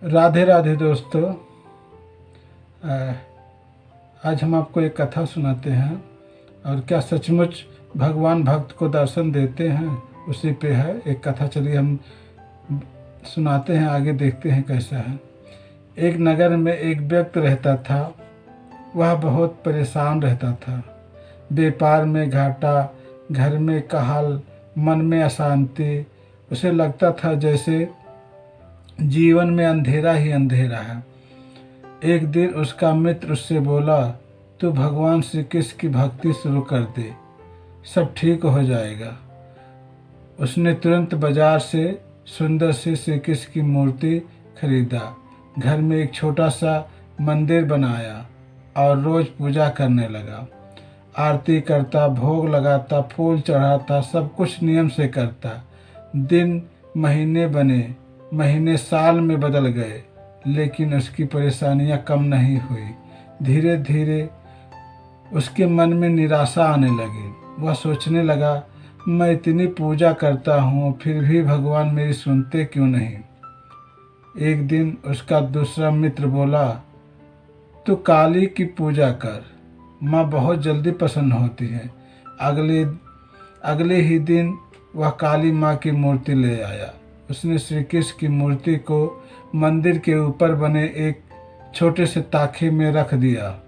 राधे राधे दोस्तों। आज हम आपको एक कथा सुनाते हैं और क्या सचमुच भगवान भक्त को दर्शन देते हैं, उसी पे है एक कथा। चलिए हम सुनाते हैं, आगे देखते हैं कैसा है। एक नगर में एक व्यक्ति रहता था। वह बहुत परेशान रहता था। व्यापार में घाटा, घर में कहल, मन में अशांति। उसे लगता था जैसे जीवन में अंधेरा ही अंधेरा है। एक दिन उसका मित्र उससे बोला, तू भगवान श्री कृष्ण की भक्ति शुरू कर दे, सब ठीक हो जाएगा। उसने तुरंत बाजार से सुंदर सी श्री कृष्ण की मूर्ति खरीदा, घर में एक छोटा सा मंदिर बनाया और रोज पूजा करने लगा। आरती करता, भोग लगाता, फूल चढ़ाता, सब कुछ नियम से करता। दिन महीने बने, महीने साल में बदल गए, लेकिन उसकी परेशानियां कम नहीं हुई। धीरे धीरे उसके मन में निराशा आने लगी। वह सोचने लगा, मैं इतनी पूजा करता हूँ, फिर भी भगवान मेरी सुनते क्यों नहीं। एक दिन उसका दूसरा मित्र बोला, तू काली की पूजा कर, माँ बहुत जल्दी प्रसन्न होती है। अगले ही दिन वह काली माँ की मूर्ति ले आया। उसने श्री कृष्ण की मूर्ति को मंदिर के ऊपर बने एक छोटे से ताखे में रख दिया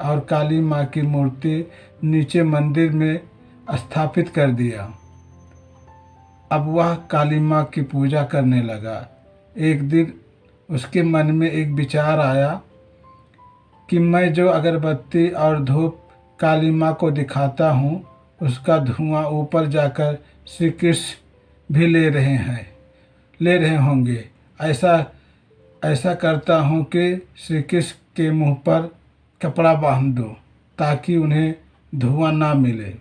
और काली माँ की मूर्ति नीचे मंदिर में स्थापित कर दिया। अब वह काली माँ की पूजा करने लगा। एक दिन उसके मन में एक विचार आया कि मैं जो अगरबत्ती और धूप काली माँ को दिखाता हूँ, उसका धुआं ऊपर जाकर श्री कृष्ण भी ले रहे होंगे। ऐसा करता हूँ कि श्री कृष्ण के मुंह पर कपड़ा बांध दूँ ताकि उन्हें धुआं ना मिले।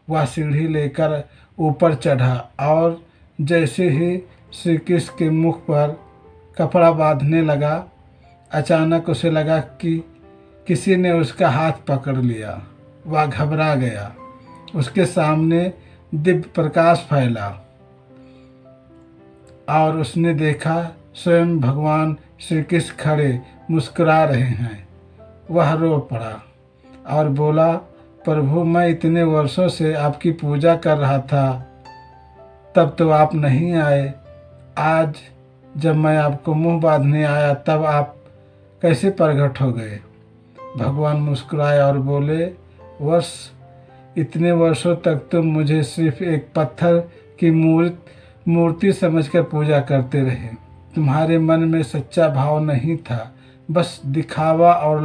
वह सीढ़ी लेकर ऊपर चढ़ा और जैसे ही श्री कृष्ण के मुख पर कपड़ा बांधने लगा, अचानक उसे लगा कि किसी ने उसका हाथ पकड़ लिया। वह घबरा गया। उसके सामने दिव्य प्रकाश फैला और उसने देखा स्वयं भगवान श्री कृष्ण खड़े मुस्कुरा रहे हैं। वह रो पड़ा और बोला, प्रभु, मैं इतने वर्षों से आपकी पूजा कर रहा था, तब तो आप नहीं आए। आज जब मैं आपको मुंह बांधने आया, तब आप कैसे प्रकट हो गए। भगवान मुस्कुराए और बोले, इतने वर्षों तक तुम मुझे सिर्फ एक पत्थर की मूर्ति समझकर पूजा करते रहे। तुम्हारे मन में सच्चा भाव नहीं था, बस दिखावा और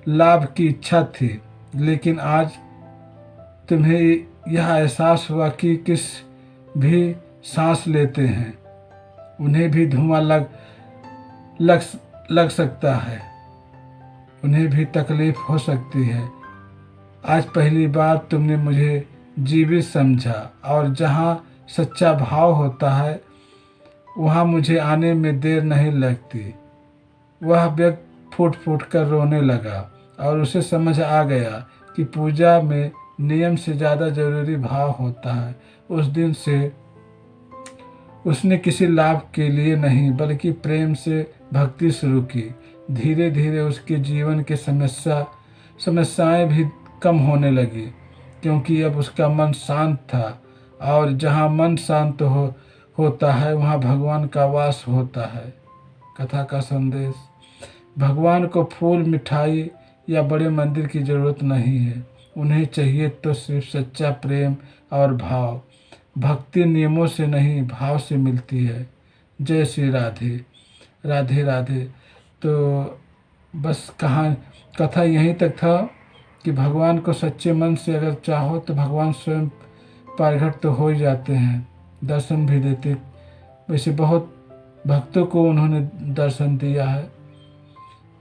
लाभ की इच्छा थी। लेकिन आज तुम्हें यह एहसास हुआ कि किस भी सांस लेते हैं उन्हें भी धुआं लग सकता है, उन्हें भी तकलीफ हो सकती है। आज पहली बार तुमने मुझे जीवित समझा और जहाँ सच्चा भाव होता है वहाँ मुझे आने में देर नहीं लगती। वह व्यक्ति फूट फूट कर रोने लगा और उसे समझ आ गया कि पूजा में नियम से ज़्यादा जरूरी भाव होता है। उस दिन से उसने किसी लाभ के लिए नहीं बल्कि प्रेम से भक्ति शुरू की। धीरे धीरे उसके जीवन के समस्याएं भी कम होने लगी, क्योंकि अब उसका मन शांत था और जहाँ मन शांत होता है वहाँ भगवान का वास होता है। कथा का संदेश, भगवान को फूल, मिठाई या बड़े मंदिर की ज़रूरत नहीं है। उन्हें चाहिए तो सिर्फ सच्चा प्रेम और भाव। भक्ति नियमों से नहीं, भाव से मिलती है। जय श्री राधे। राधे राधे। तो बस कथा यहीं तक था कि भगवान को सच्चे मन से अगर चाहो तो भगवान स्वयं प्रकट तो हो ही जाते हैं, दर्शन भी देते। वैसे बहुत भक्तों को उन्होंने दर्शन दिया है।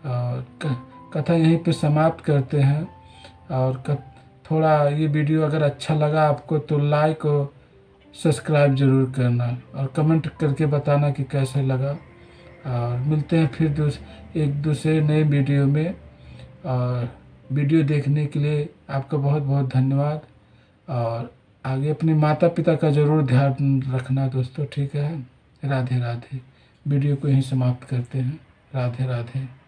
और कथा यहीं पे समाप्त करते हैं। और थोड़ा ये वीडियो अगर अच्छा लगा आपको तो लाइक और सब्सक्राइब ज़रूर करना और कमेंट करके बताना कि कैसे लगा। और मिलते हैं फिर एक दूसरे नए वीडियो में। और वीडियो देखने के लिए आपका बहुत बहुत धन्यवाद। और आगे अपने माता पिता का ज़रूर ध्यान रखना दोस्तों, ठीक है। राधे राधे। वीडियो को यहीं समाप्त करते हैं। राधे राधे।